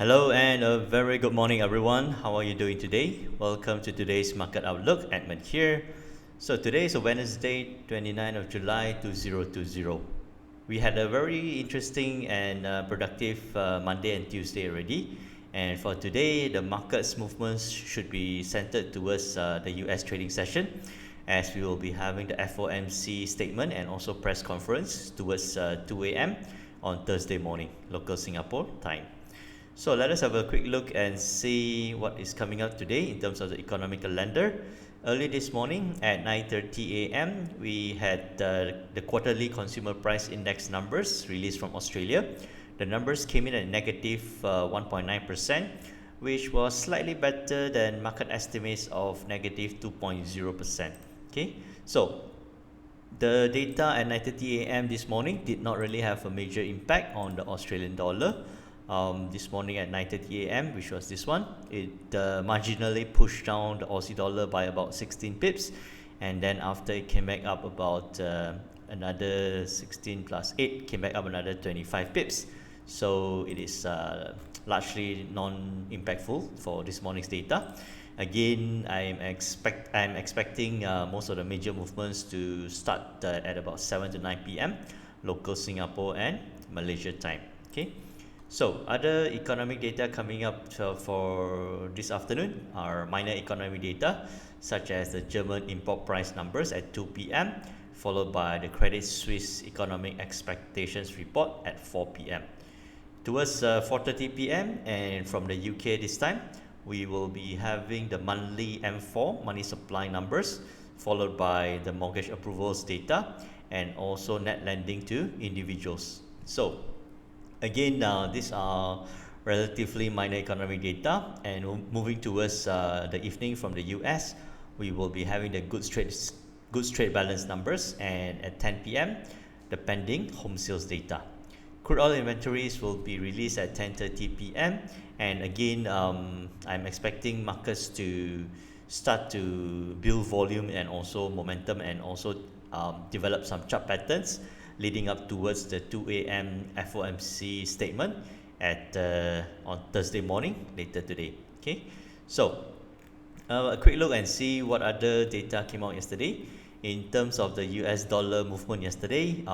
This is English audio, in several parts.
Hello and a very good morning, everyone. How are you doing today? Welcome to today's Market Outlook. Edmund here. So today is a Wednesday, 29th of July 2020. We had a very interesting and productive Monday and Tuesday already. And for today, the market's movements should be centered towards the US trading session, as we will be having the FOMC statement and also press conference towards 2 a.m. on Thursday morning, local Singapore time. So let us have a quick look and see what is coming out today in terms of the economic calendar. Early this morning at 9:30 a.m., we had the quarterly consumer price index numbers released from Australia. The numbers came in at negative 1.9%, which was slightly better than market estimates of negative 2.0%. Okay, so the data at 9:30 a.m. this morning did not really have a major impact on the Australian dollar. This morning at 9:30 a.m., which was this one, it marginally pushed down the Aussie dollar by about 16 pips, and then after it came back up about another 16 plus 8, came back up another 25 pips. So it is largely non-impactful for this morning's data. Again, I'm expecting most of the major movements to start at about 7 to 9 p.m. local Singapore and Malaysia time. Okay. So, other economic data coming up for this afternoon are minor economic data, such as the German import price numbers at 2 p.m., followed by the Credit Suisse economic expectations report at 4 p.m. Towards 4:30 p.m. and from the UK this time, we will be having the monthly M4 money supply numbers, followed by the mortgage approvals data and also net lending to individuals. So, again, these are relatively minor economic data, and moving towards the evening from the US, we will be having the goods trade balance numbers, and at 10 p.m. the pending home sales data. Crude oil inventories will be released at 10:30 p.m. and again, I'm expecting markets to start to build volume and also momentum, and also develop some chart patterns leading up towards the 2 a.m. FOMC statement at on Thursday morning later today. Okay, so a quick look and see what other data came out yesterday. In terms of the US dollar movement yesterday,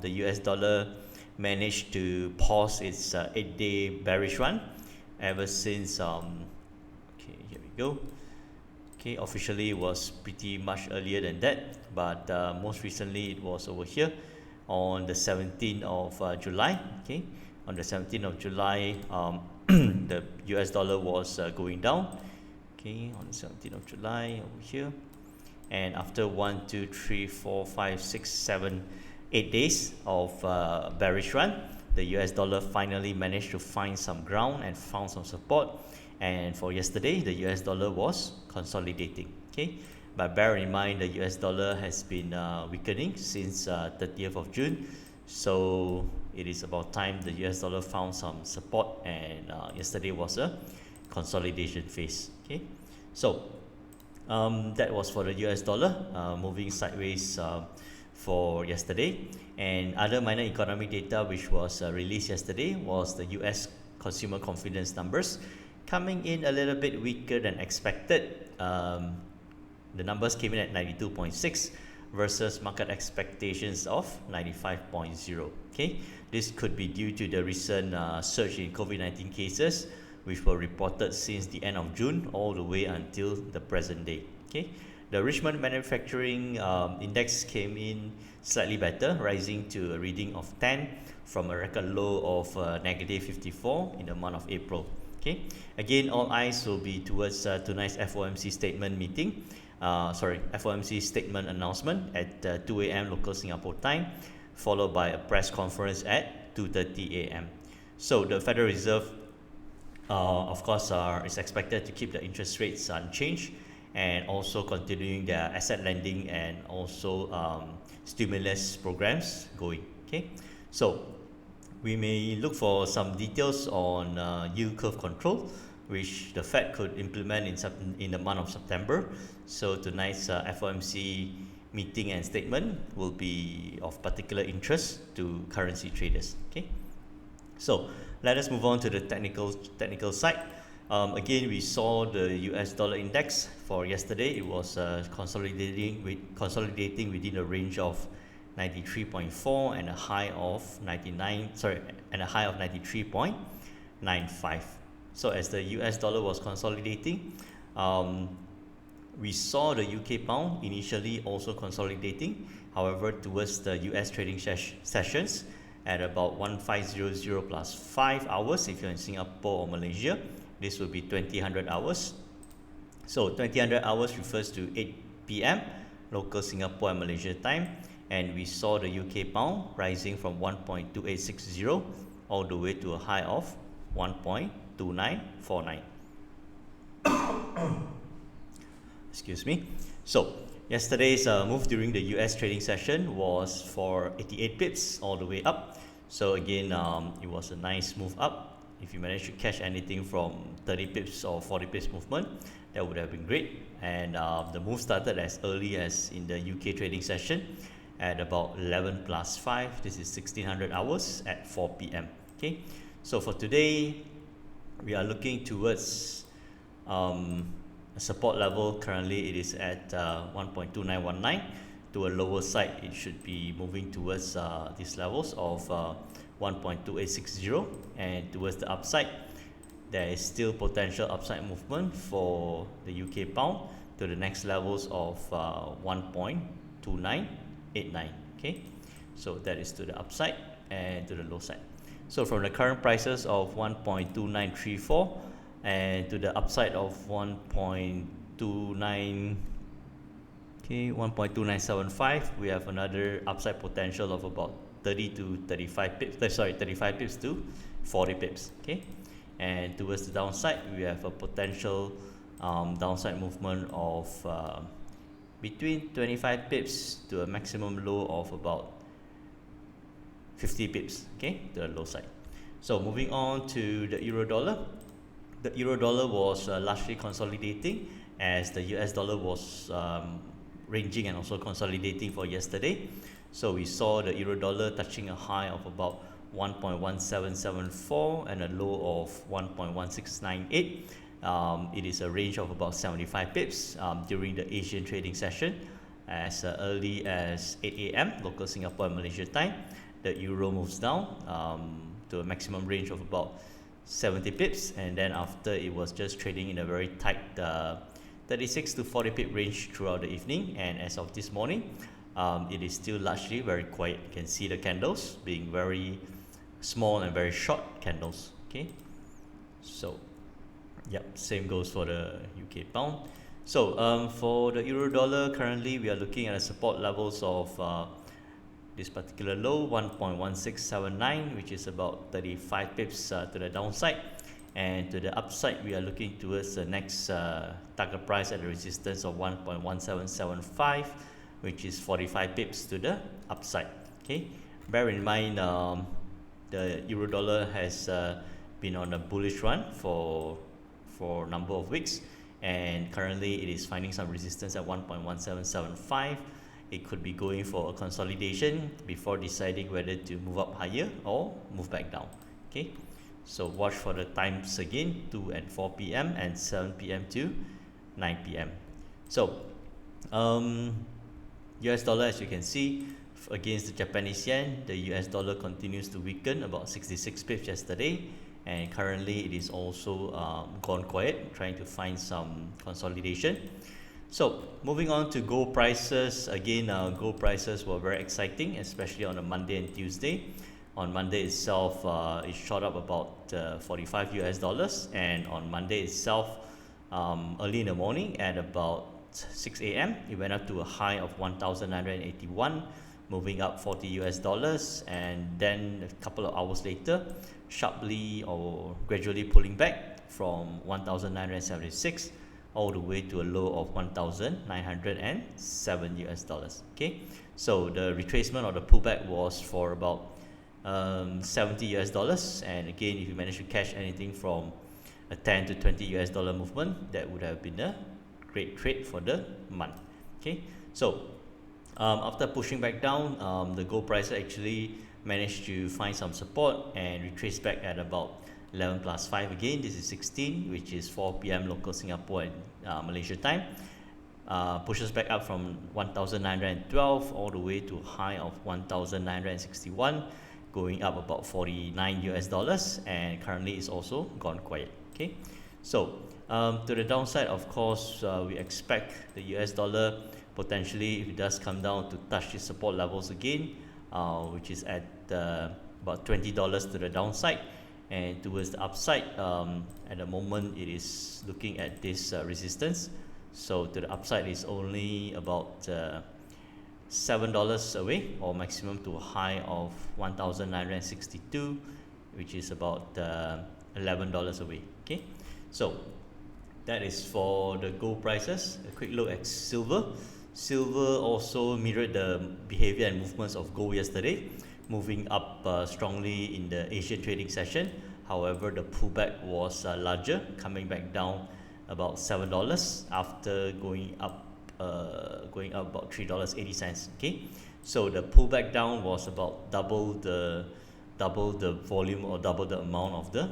the US dollar managed to pause its 8-day bearish run ever since okay, here we go. Okay, officially it was pretty much earlier than that, but most recently it was over here on the 17th of July. Okay, on the 17th of July, the US dollar was going down. Okay, on the 17th of July over here, and after 1, 2, 3, 4, 5, 6, 7, 8 days of bearish run, the US dollar finally managed to find some ground and found some support. And for yesterday, the US dollar was consolidating. Okay, but bear in mind the US dollar has been weakening since 30th of June, so it is about time the US dollar found some support, and yesterday was a consolidation phase. Okay, so that was for the US dollar moving sideways for yesterday. And other minor economic data which was released yesterday was the US consumer confidence numbers, coming in a little bit weaker than expected. The numbers came in at 92.6 versus market expectations of 95.0. Okay, this could be due to the recent surge in COVID-19 cases, which were reported since the end of June all the way until the present day. Okay, the Richmond Manufacturing Index came in slightly better, rising to a reading of 10 from a record low of negative 54 in the month of April. Okay, again, all eyes will be towards tonight's FOMC statement meeting. FOMC statement announcement at 2 a.m. local Singapore time, followed by a press conference at 2:30 a.m. So the Federal Reserve, of course, is expected to keep the interest rates unchanged, and also continuing their asset lending and also stimulus programs going. Okay, so we may look for some details on yield curve control, which the Fed could implement in the month of September. So tonight's FOMC meeting and statement will be of particular interest to currency traders. Okay, so let us move on to the technical side. Again, we saw the US dollar index for yesterday. It was consolidating within a range of 93.4 and a high of 93.95. So as the US dollar was consolidating, we saw the UK pound initially also consolidating. However, towards the US trading sessions at about 1500 plus 5 hours, if you're in Singapore or Malaysia, this will be 2000 hours. So 2000 hours refers to 8 p.m. local Singapore and Malaysia time, and we saw the UK pound rising from 1.2860 all the way to a high of 1.2949. Excuse me. So yesterday's move during the US trading session was for 88 pips all the way up. So again, it was a nice move up. If you manage to catch anything from 30 pips or 40 pips movement, that would have been great. And the move started as early as in the UK trading session at about 11 plus 5. This is 1600 hours at 4 p.m. Okay, so for today, we are looking towards a support level. Currently it is at 1.2919. To a lower side, it should be moving towards these levels of 1.2860, and towards the upside there is still potential upside movement for the UK pound to the next levels of 1.2989. Okay, so that is to the upside and to the low side. So from the current prices of 1.2934 and to the upside of 1.2975, we have another upside potential of about 30 to 35 pips, 35 pips to 40 pips. Okay, and towards the downside, we have a potential downside movement of between 25 pips to a maximum low of about 50 pips, okay, to the low side. So moving on to the euro dollar. The euro dollar was largely consolidating as the US dollar was ranging and also consolidating for yesterday. So we saw the euro dollar touching a high of about 1.1774 and a low of 1.1698. It is a range of about 75 pips during the Asian trading session as early as 8 a.m. local Singapore and Malaysia time. The euro moves down to a maximum range of about 70 pips, and then after it was just trading in a very tight 36 to 40 pip range throughout the evening, and as of this morning, it is still largely very quiet. You can see the candles being very small and very short candles. Okay, so yep, same goes for the UK pound. So for the euro dollar, currently we are looking at a support levels of this particular low 1.1679, which is about 35 pips to the downside, and to the upside we are looking towards the next target price at the resistance of 1.1775, which is 45 pips to the upside. Okay, bear in mind the euro dollar has been on a bullish run for a number of weeks, and currently it is finding some resistance at 1.1775. It could be going for a consolidation before deciding whether to move up higher or move back down. Okay, so watch for the times again, 2 and 4 p.m. and 7 p.m. to 9 p.m. So US dollar, as you can see, against the Japanese yen, the US dollar continues to weaken about 66 pips yesterday, and currently it is also gone quiet, trying to find some consolidation. So moving on to gold prices. Again, gold prices were very exciting, especially on a Monday and Tuesday. On Monday itself, it shot up about 45 US dollars, and on Monday itself, early in the morning at about 6 a.m. it went up to a high of 1,981, moving up 40 US dollars, and then a couple of hours later, sharply or gradually pulling back from 1,976 all the way to a low of 1,907 US dollars. Okay, so the retracement or the pullback was for about 70 US dollars, and again, if you manage to catch anything from a 10 to 20 US dollar movement, that would have been a great trade for the month. Okay, so after pushing back down, the gold price actually managed to find some support and retrace back at about 11 plus 5 again. This is 16, which is 4 p.m. local Singapore and Malaysia time. Pushes back up from 1,912 all the way to high of 1,961, going up about 49 US dollars, and currently it's also gone quiet. Okay, so to the downside, of course, we expect the US dollar potentially, if it does come down, to touch the support levels again, which is at about $20 to the downside, and towards the upside, at the moment it is looking at this resistance. So to the upside is only about $7 away, or maximum to a high of 1,962, which is about $11 away. Okay, so that is for the gold prices. A quick look at silver. Silver also mirrored the behavior and movements of gold yesterday, moving up strongly in the Asian trading session. However, the pullback was larger, coming back down about $7 after going up about $3.80. Okay, so the pullback down was about double the volume, or double the amount of the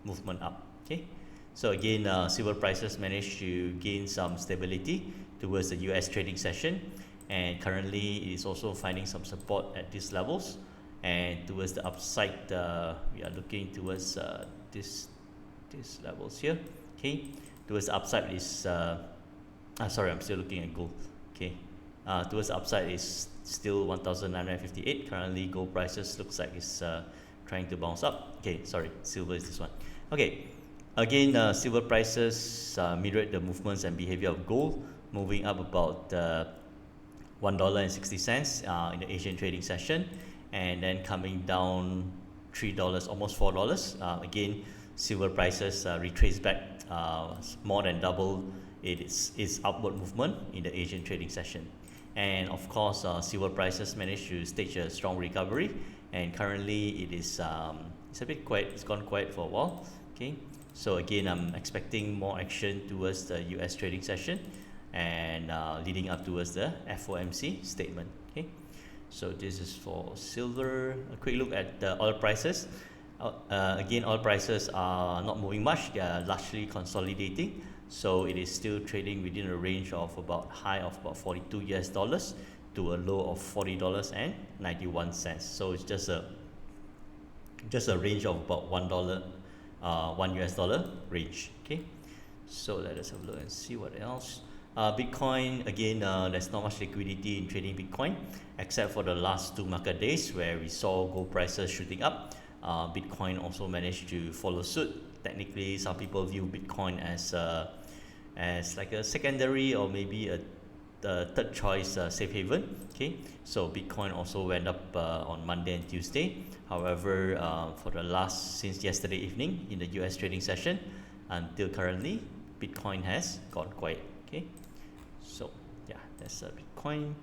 movement up. Okay, so again, silver prices managed to gain some stability towards the US trading session, and currently it is also finding some support at these levels. And towards the upside, we are looking towards these levels here. Okay, towards the upside is sorry, I'm still looking at gold. Okay, towards the upside is still 1,958. Currently gold prices looks like it's trying to bounce up. Okay, sorry, silver is this one. Okay, again, silver prices mirrored the movements and behavior of gold, moving up about $1.60 in the Asian trading session, and then coming down $3, almost $4. Again, silver prices retraced back more than double its upward movement in the Asian trading session. And of course, silver prices managed to stage a strong recovery, and currently it is it's a bit quiet. It's gone quiet for a while. Okay, so again, I'm expecting more action towards the US trading session, and leading up towards the FOMC statement. Okay, so this is for silver. A quick look at the oil prices. Again, oil prices are not moving much. They are largely consolidating, so it is still trading within a range of about high of about 42 US dollars to a low of $40.91. So it's just a range of about $1 1 US dollar range. Okay, so let us have a look and see what else. Bitcoin, again, there's not much liquidity in trading Bitcoin, except for the last 2 market days where we saw gold prices shooting up. Bitcoin also managed to follow suit. Technically, some people view Bitcoin as like a secondary, or maybe a third choice safe haven. Okay, so Bitcoin also went up on Monday and Tuesday. However, for the since yesterday evening in the US trading session until currently, Bitcoin has gone quiet. Okay, so yeah, that's Bitcoin.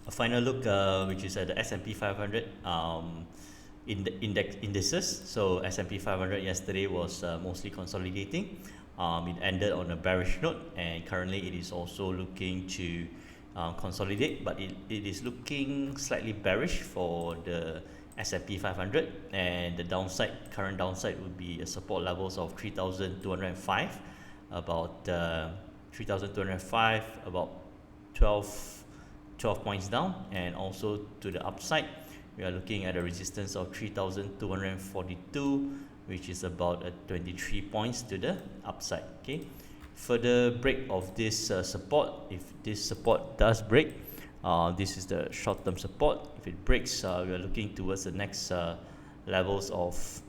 A final look, which is at the S&P 500 in the indices. So S&P 500 yesterday was mostly consolidating. It ended on a bearish note, and currently it is also looking to consolidate, but it is looking slightly bearish for the S&P 500, and the current downside would be support levels of 3,205, about 3,205, about 12 points down, and also to the upside we are looking at a resistance of 3,242, which is about 23 points to the upside. Okay, further break of this support, if this support does break, this is the short-term support. If it breaks, we are looking towards the next levels of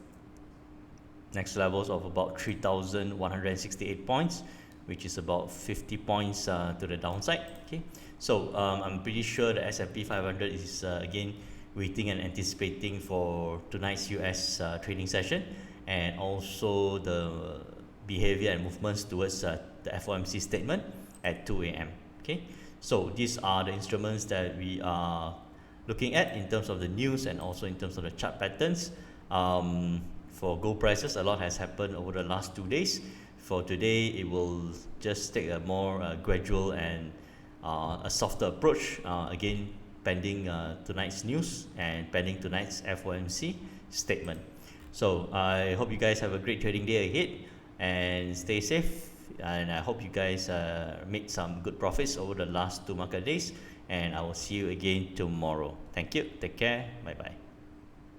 about 3,168 points, which is about 50 points to the downside. Okay, so I'm pretty sure the S&P 500 is again waiting and anticipating for tonight's US trading session, and also the behavior and movements towards the FOMC statement at 2 a.m. Okay, so these are the instruments that we are looking at in terms of the news and also in terms of the chart patterns. For gold prices, a lot has happened over the last 2 days. For today, it will just take a more gradual and a softer approach. Again, pending tonight's news and pending tonight's FOMC statement. So I hope you guys have a great trading day ahead and stay safe. And I hope you guys made some good profits over the last 2 market days. And I will see you again tomorrow. Thank you. Take care. Bye bye.